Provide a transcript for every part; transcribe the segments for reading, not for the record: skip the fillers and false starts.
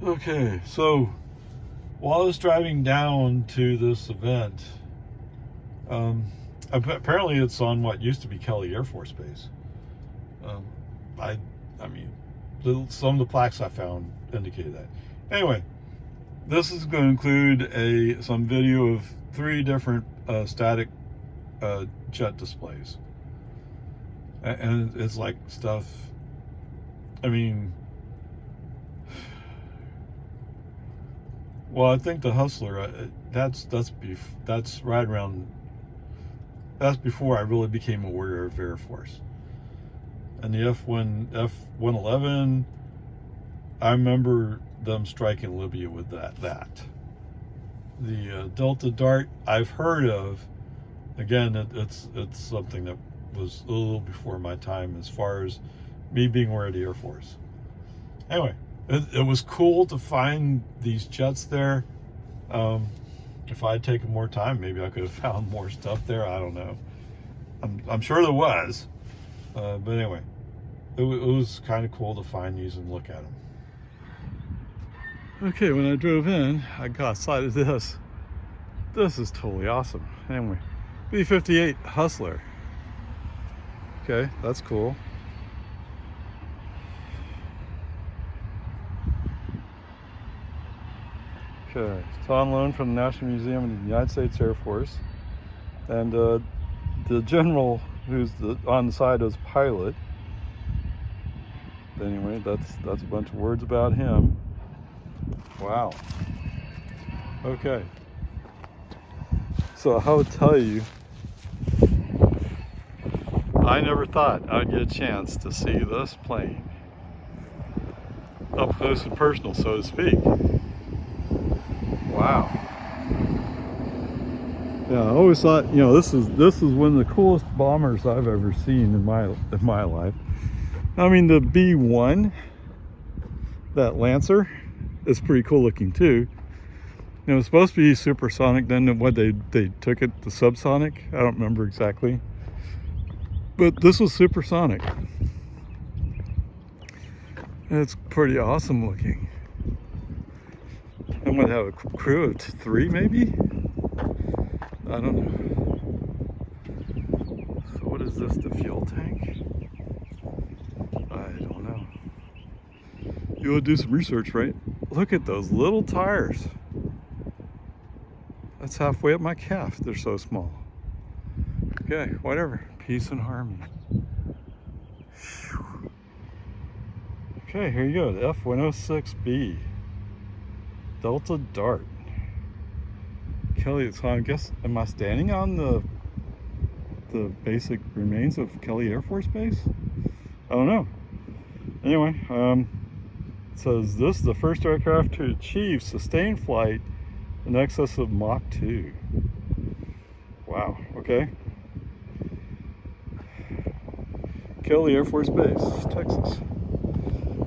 Okay, so while I was driving down to this event, um, apparently it's on what used to be Kelly Air Force Base. Um, I, I mean, some of the plaques I found indicated that. Anyway, this is going to include some video of 3 different static jet displays, and it's like stuff. I mean, well, I think the Hustler, that's right around. That's before I really became aware of Air Force. And the F-111, I remember them striking Libya with that. The Delta Dart, I've heard of. Again, it's something that was a little before my time as far as me being aware of the Air Force. Anyway, it was cool to find these jets there. If I had taken more time, maybe I could have found more stuff there. I don't know. I'm sure there was. But anyway, it was kind of cool to find these and look at them. Okay, when I drove in, I got sight of this. This is totally awesome. Anyway, B-58 Hustler. Okay, that's cool. Okay, it's on loan from the National Museum of the United States Air Force. And the general who's on the side is pilot. Anyway, that's a bunch of words about him. Wow. Okay. So I would tell you, I never thought I'd get a chance to see this plane up close and personal, so to speak. Wow. Yeah, I always thought, this is one of the coolest bombers I've ever seen in my life. I mean, the B-1, that Lancer, is pretty cool looking too. It was supposed to be supersonic, then what they took it to subsonic. I don't remember exactly. But this was supersonic. It's pretty awesome looking. I'm gonna have a crew of 3 maybe? I don't know. So what is this, the fuel tank? I don't know. You will do some research, right? Look at those little tires. That's halfway up my calf. They're so small. Okay, whatever. Peace and harmony. Whew. Okay, here you go. The F-106B. Delta Dart. Kelly, so I guess, am I standing on the basic remains of Kelly Air Force Base? I don't know. Anyway, it says this is the first aircraft to achieve sustained flight in excess of Mach 2. Wow, okay. Kelly Air Force Base, Texas.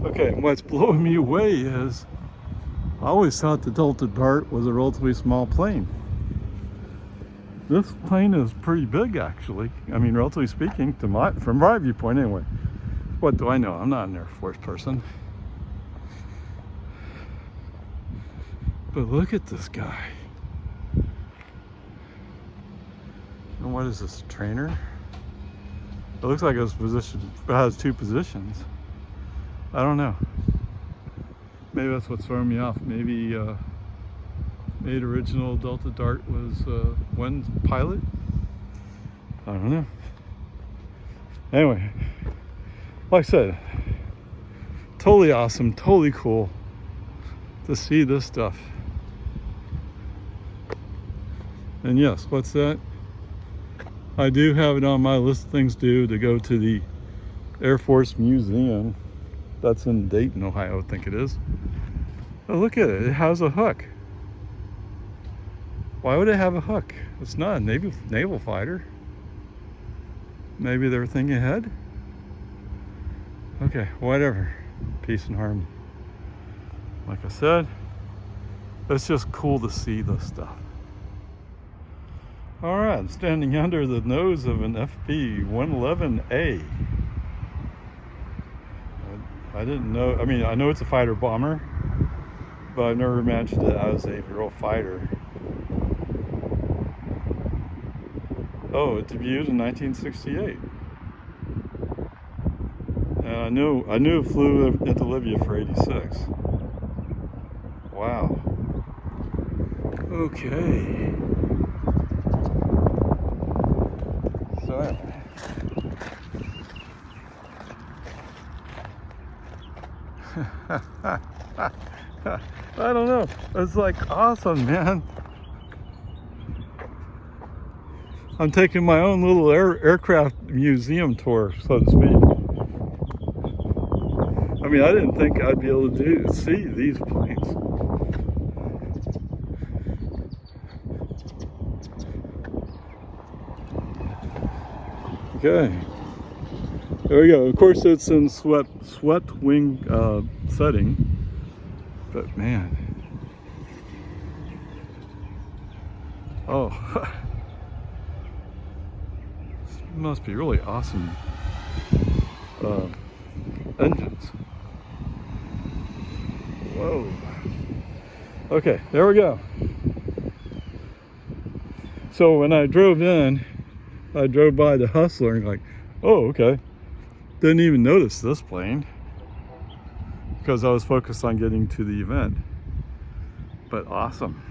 Okay, what's blowing me away is I always thought the Delta Dart was a relatively small plane. This plane is pretty big, actually. I mean, relatively speaking, from my viewpoint anyway. What do I know? I'm not an Air Force person. But look at this guy. And what is this, a trainer? It looks like it has 2 positions. I don't know. Maybe that's what's throwing me off. Maybe the original Delta Dart was one pilot. I don't know. Anyway, like I said, totally awesome, totally cool to see this stuff. And yes, what's that? I do have it on my list of things to do, to go to the Air Force Museum. That's in Dayton, Ohio, I think it is. Oh, look at it. It has a hook. Why would it have a hook? It's not a naval fighter. Maybe they're thinking ahead? Okay, whatever. Peace and harmony. Like I said, it's just cool to see this stuff. All right, I'm standing under the nose of an FB-111A. I didn't know, I mean, I know it's a fighter bomber, but I've never imagined it as a real fighter. Oh, it debuted in 1968. And I knew it flew into Libya for 86. Wow. Okay. So I don't know. It's like awesome, man. I'm taking my own little aircraft museum tour, so to speak. I mean, I didn't think I'd be able to see these planes. Okay, there we go. Of course, it's in swept wing setting, but man, oh, this must be really awesome engines. Whoa. Okay, there we go. So when I drove in, I drove by the Hustler and like, oh, okay. Didn't even notice this plane because I was focused on getting to the event. But awesome.